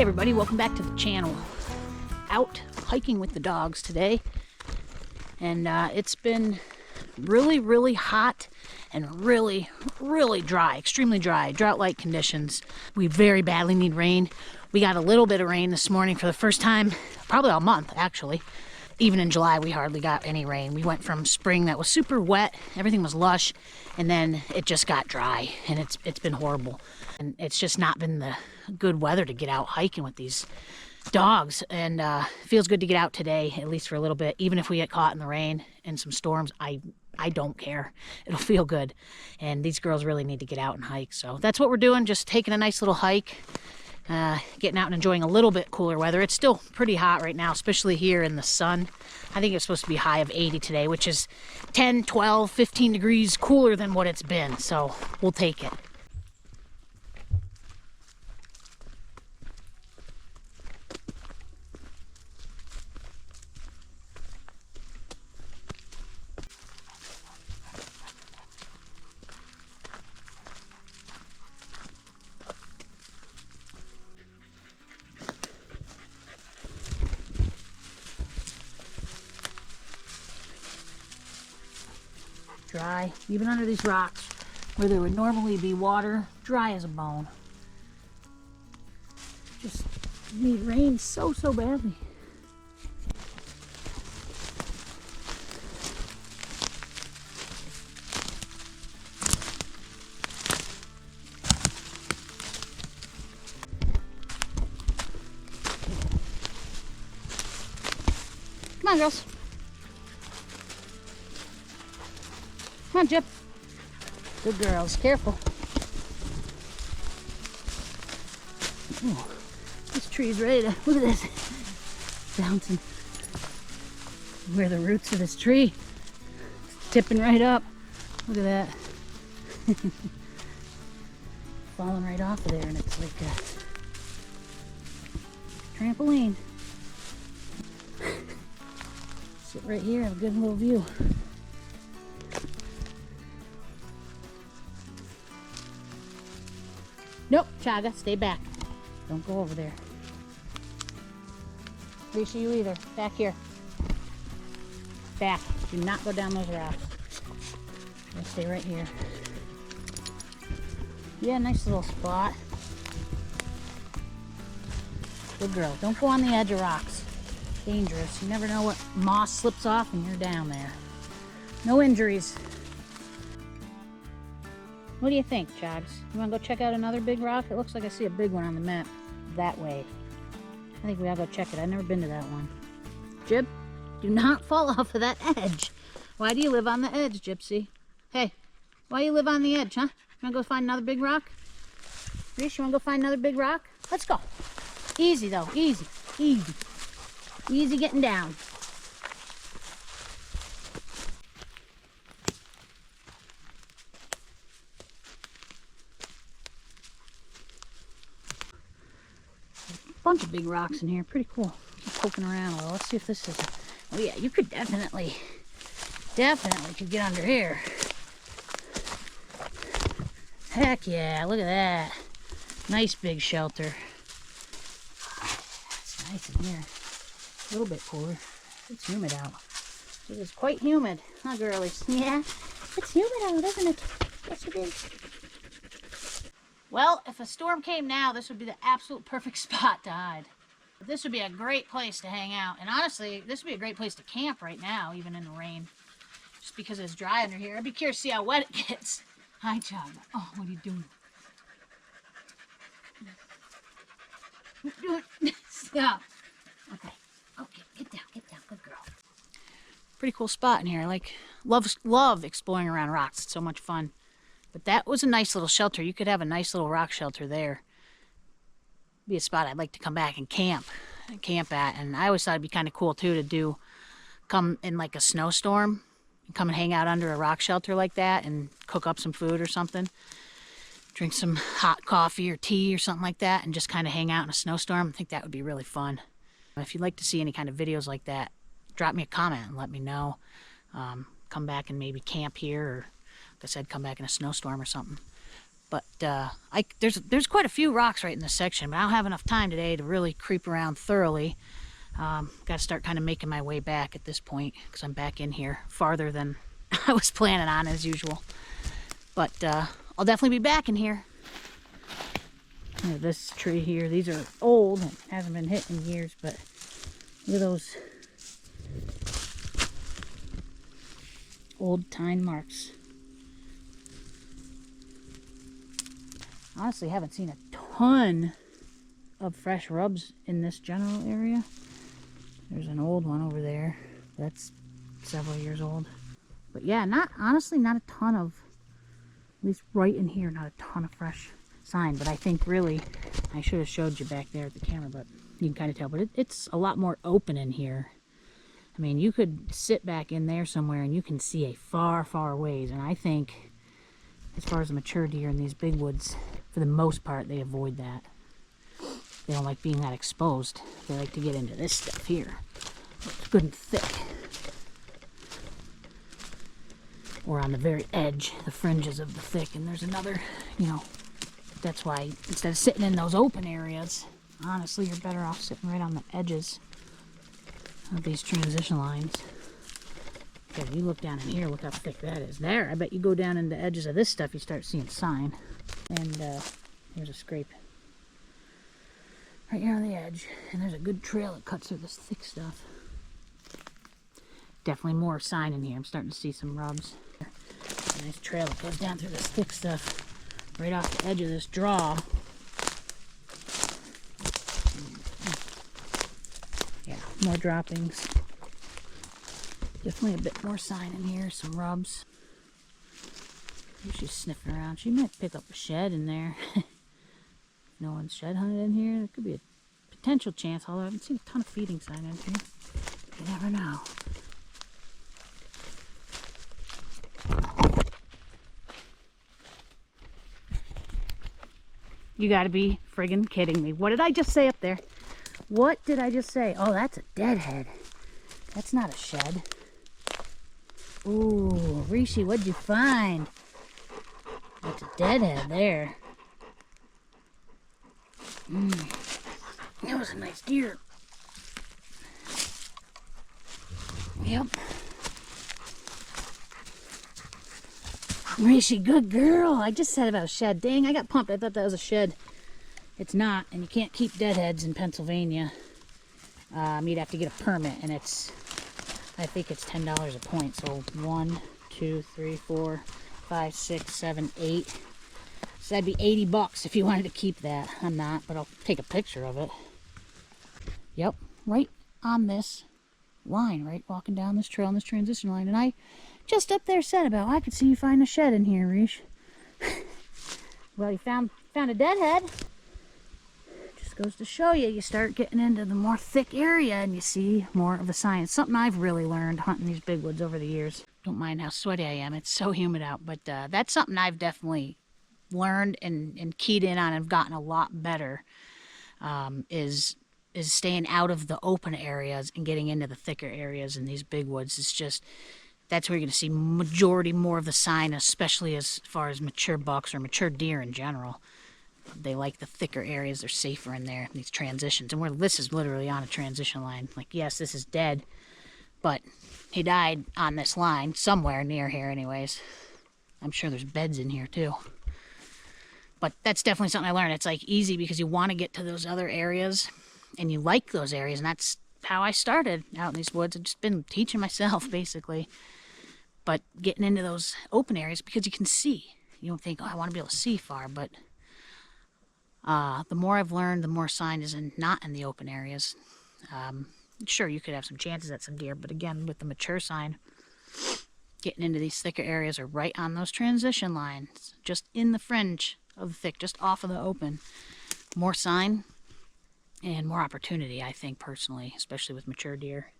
everybody, welcome back to the channel. Out hiking with the dogs today, and it's been really hot and really dry, extremely dry, drought-like conditions. We very badly need rain. We got a little bit of rain this morning for the first time, probably all month actually. Even in July we hardly got any rain. We went from spring that was super wet, everything was lush, and then it just got dry, and it's been horrible. And it's just not been the good weather to get out hiking with these dogs, and it feels good to get out today, at least for a little bit. Even if we get caught in the rain and some storms, I don't care. It'll feel good. And these girls really need to get out and hike, so that's what we're doing, just taking a nice little hike. Getting out and enjoying a little bit cooler weather. It's still pretty hot right now, especially here in the sun. I think it's supposed to be a high of 80 today, which is 10, 12, 15 degrees cooler than what it's been, so we'll take it. Dry, even under these rocks where there would normally be water, dry as a bone. Just need rain so badly. Come on, girls. Come on, Jip. Good girls. Careful. Oh, this tree's ready to... Look at this. Bouncing. Where the roots of this tree. It's tipping right up. Look at that. Falling right off of there, and it's like a trampoline. Sit right here, have a good little view. Nope, Chaga, stay back. Don't go over there. Risha, you either. Back here. Back. Do not go down those rocks. Let's stay right here. Yeah, nice little spot. Good girl. Don't go on the edge of rocks. Dangerous. You never know what moss slips off and you're down there. No injuries. What do you think, Chags? You want to go check out another big rock? It looks like I see a big one on the map. That way. I think we gotta go check it. I've never been to that one. Jib, do not fall off of that edge. Why do you live on the edge, Gypsy? Hey, why you live on the edge, huh? You want to go find another big rock? Reese, you want to go find another big rock? Let's go. Easy, though. Easy. Easy. Easy getting down. Bunch of big rocks in here, pretty cool. Keep poking around a little. Let's see if this is oh yeah, you could definitely could get under here. Heck yeah, look at that. Nice big shelter. It's nice in here. A little bit cooler. It's humid out. It is quite humid, huh, girlies? Yeah, it's humid out, isn't it? Yes, it is. Well, if a storm came now, this would be the absolute perfect spot to hide. This would be a great place to hang out. And honestly, this would be a great place to camp right now, even in the rain. Just because it's dry under here. I'd be curious to see how wet it gets. Hi, Chaga. Oh, what are you doing? Stop. Okay. Okay, get down, good girl. Pretty cool spot in here. Like, love exploring around rocks. It's so much fun. But that was a nice little shelter. You could have a nice little rock shelter there. Be a spot I'd like to come back and camp at. And I always thought it'd be kind of cool too to come in like a snowstorm and come and hang out under a rock shelter like that and cook up some food or something. Drink some hot coffee or tea or something like that and just kind of hang out in a snowstorm. I think that would be really fun. If you'd like to see any kind of videos like that, drop me a comment and let me know. Come back and maybe camp here, or like I said, come back in a snowstorm or something. But there's quite a few rocks right in this section, but I don't have enough time today to really creep around thoroughly. Got to start kind of making my way back at this point because I'm back in here farther than I was planning on as usual. But I'll definitely be back in here. You know, this tree here, these are old and hasn't been hit in years, but look at those old tine marks. Honestly, haven't seen a ton of fresh rubs in this general area. There's an old one over there that's several years old. But yeah, honestly not a ton of, at least right in here, not a ton of fresh sign. But I think really, I should have showed you back there at the camera, but you can kind of tell. But it's a lot more open in here. I mean, you could sit back in there somewhere and you can see a far, far ways. And I think as far as the mature deer in these big woods, for the most part, they avoid that. They don't like being that exposed. They like to get into this stuff here. It's good and thick. Or on the very edge, the fringes of the thick. And there's another, you know, that's why instead of sitting in those open areas, honestly, you're better off sitting right on the edges of these transition lines. If you look down in here, look how thick that is. There, I bet you go down in the edges of this stuff, you start seeing sign. And here's a scrape right here on the edge. And there's a good trail that cuts through this thick stuff. Definitely more sign in here. I'm starting to see some rubs. A nice trail that goes down through this thick stuff right off the edge of this draw. Yeah, more droppings. Definitely a bit more sign in here, some rubs. She's sniffing around. She might pick up a shed in there. No one's shed hunted in here. There could be a potential chance, although I haven't seen a ton of feeding sign in here. You never know. You gotta be friggin' kidding me. What did I just say up there? What did I just say? Oh, that's a deadhead. That's not a shed. Ooh, Rishi, what'd you find? That's a deadhead there. That was a nice deer. Yep. Rishi, good girl. I just said about a shed. Dang, I got pumped. I thought that was a shed. It's not, and you can't keep deadheads in Pennsylvania. You'd have to get a permit, and it's, I think it's $10 a point. So 1, 2, 3, 4, 5, 6, 7, 8. So that'd be $80 if you wanted to keep that. I'm not, but I'll take a picture of it. Yep, right on this line, right? Walking down this trail on this transition line. And I just up there said about, I could see you find a shed in here, Rish. Well, you found a deadhead. Just goes to show you, you start getting into the more thick area and you see more of the sign. It's something I've really learned hunting these big woods over the years. Don't mind how sweaty I am. It's so humid out, but that's something I've definitely learned and keyed in on and gotten a lot better, is staying out of the open areas and getting into the thicker areas in these big woods. It's just, that's where you're going to see majority more of the sign, especially as far as mature bucks or mature deer in general. They like the thicker areas. They're safer in there, these transitions. And where this is literally on a transition line. Like, yes, this is dead, but he died on this line somewhere near here anyways. I'm sure there's beds in here too. But that's definitely something I learned. It's like easy because you want to get to those other areas and you like those areas. And that's how I started out in these woods. I've just been teaching myself basically. But getting into those open areas because you can see. You don't think, oh, I want to be able to see far. But the more I've learned, the more sign is not in the open areas. Sure, you could have some chances at some deer. But again, with the mature sign, getting into these thicker areas or right on those transition lines, just in the fringe of the thick, just off of the open. More sign and more opportunity, I think, personally, especially with mature deer.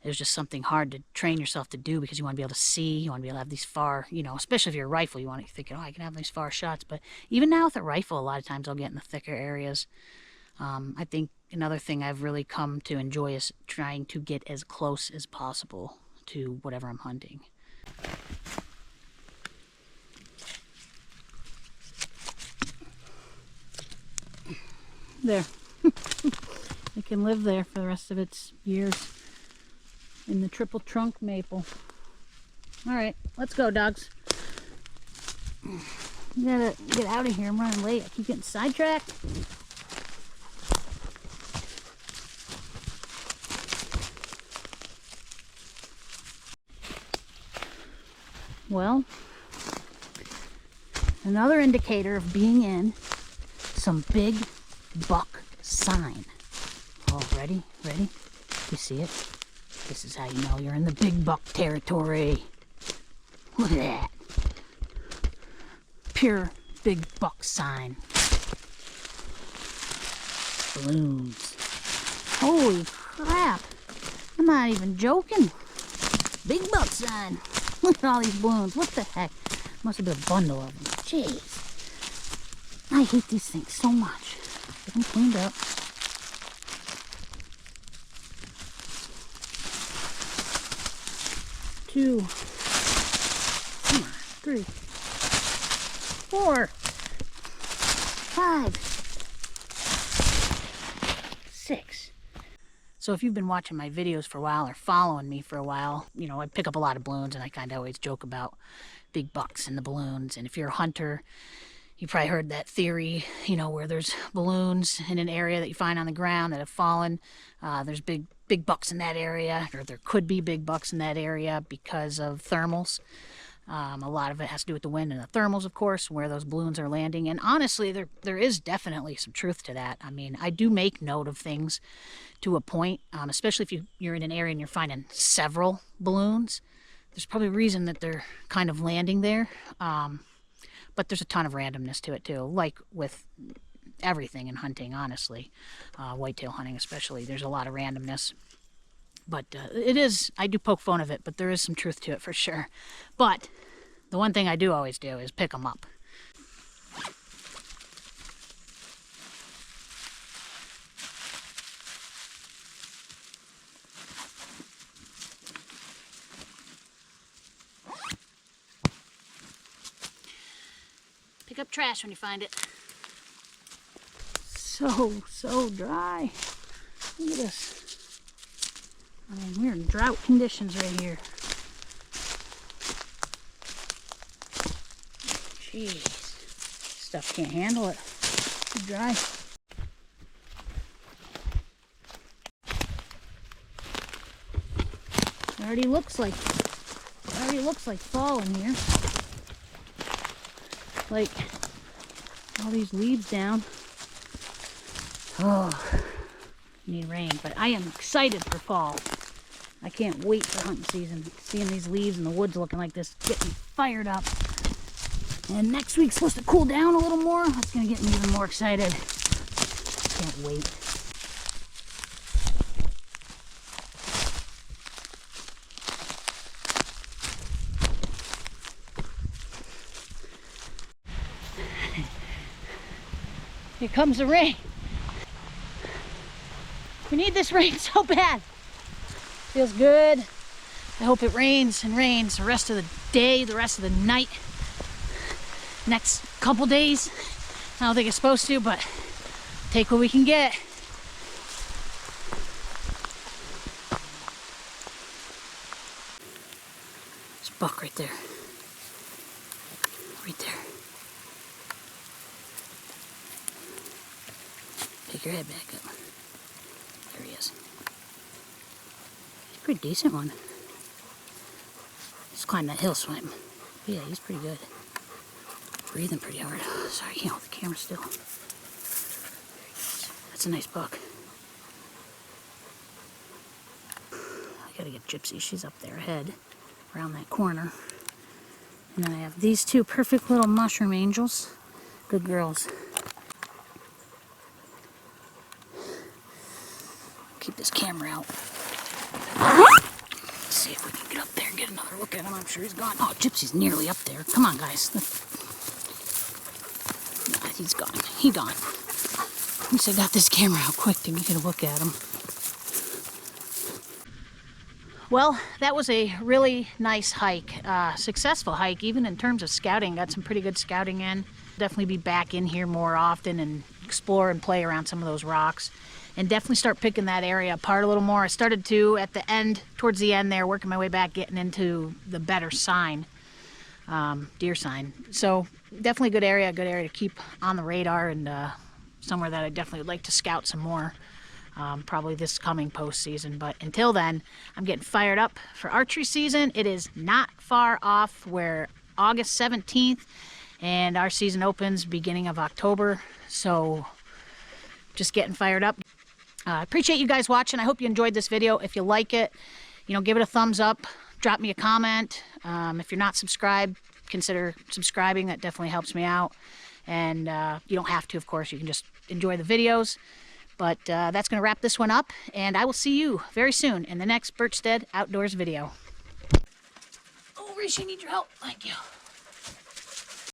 It was just something hard to train yourself to do because you want to be able to see, you want to be able to have these far, you know, especially if you're a rifle, you want to think, oh, I can have these far shots. But even now with a rifle, a lot of times I'll get in the thicker areas. I think another thing I've really come to enjoy is trying to get as close as possible to whatever I'm hunting. there. It can live there for the rest of its years in the triple trunk maple. All right, let's go, dogs. We gotta get out of here. I'm running late. I keep getting sidetracked. Well, another indicator of being in some big buck sign. Oh, ready? Ready? You see it? This is how you know you're in the big buck territory. Look at that. Pure big buck sign. Balloons. Holy crap. I'm not even joking. Big buck sign. Look at all these balloons. What the heck? Must have been a bundle of them. Jeez. I hate these things so much. Get them cleaned up. Two. Come on. 3. 4. 5. 6. So if you've been watching my videos for a while or following me for a while, you know, I pick up a lot of balloons and I kind of always joke about big bucks and the balloons. And if you're a hunter, you probably heard that theory, you know, where there's balloons in an area that you find on the ground that have fallen. There's big bucks in that area, or there could be big bucks in that area because of thermals. A lot of it has to do with the wind and the thermals, of course, where those balloons are landing. And honestly, there is definitely some truth to that. I mean, I do make note of things to a point, especially if you're in an area and you're finding several balloons. There's probably a reason that they're kind of landing there. But there's a ton of randomness to it too, like with everything in hunting, honestly. Whitetail hunting especially, there's a lot of randomness. But it is, I do poke fun of it, but there is some truth to it for sure. But the one thing I do always do is pick them up. Pick up trash when you find it. So dry. Look at this. I mean, we're in drought conditions right here. Jeez. Stuff can't handle it. Too dry. It already looks like fall in here. Like all these leaves down. Oh, need rain, but I am excited for fall. I can't wait for hunting season. Seeing these leaves in the woods looking like this get me fired up. And next week's supposed to cool down a little more. That's gonna get me even more excited. Can't wait. Here comes the rain. We need this rain so bad. Feels good. I hope it rains and rains the rest of the day, the rest of the night. Next couple days. I don't think it's supposed to, but take what we can get. There's a buck right there. Right there. Pick your head back up. There he is. He's a pretty decent one. Just climb that hill swim. Yeah, he's pretty good. Breathing pretty hard. Sorry, I can't hold the camera still. That's a nice buck. I gotta get Gypsy. She's up there ahead, around that corner. And then I have these two perfect little mushroom angels. Good girls. Keep this camera out. Let's see if we can get up there and get another look at him. I'm sure he's gone. Oh, Gypsy's nearly up there. Come on, guys. Nah, he's gone. He's gone. At least I got this camera out quick to get a look at him. Well, that was a really nice hike. Successful hike, even in terms of scouting. Got some pretty good scouting in. Definitely be back in here more often and explore and play around some of those rocks, and definitely start picking that area apart a little more. I started to at the end, towards the end there, working my way back, getting into the better sign, deer sign. So definitely a good area to keep on the radar, and somewhere that I definitely would like to scout some more, probably this coming postseason. But until then, I'm getting fired up for archery season. It is not far off. We're August 17th, and our season opens beginning of October. So just getting fired up. I appreciate you guys watching. I hope you enjoyed this video. If you like it, give it a thumbs up. Drop me a comment. If you're not subscribed, consider subscribing. That definitely helps me out. And you don't have to, of course. You can just enjoy the videos. But that's going to wrap this one up. And I will see you very soon in the next Birchstead Outdoors video. Oh, Rishi, I need your help. Thank you.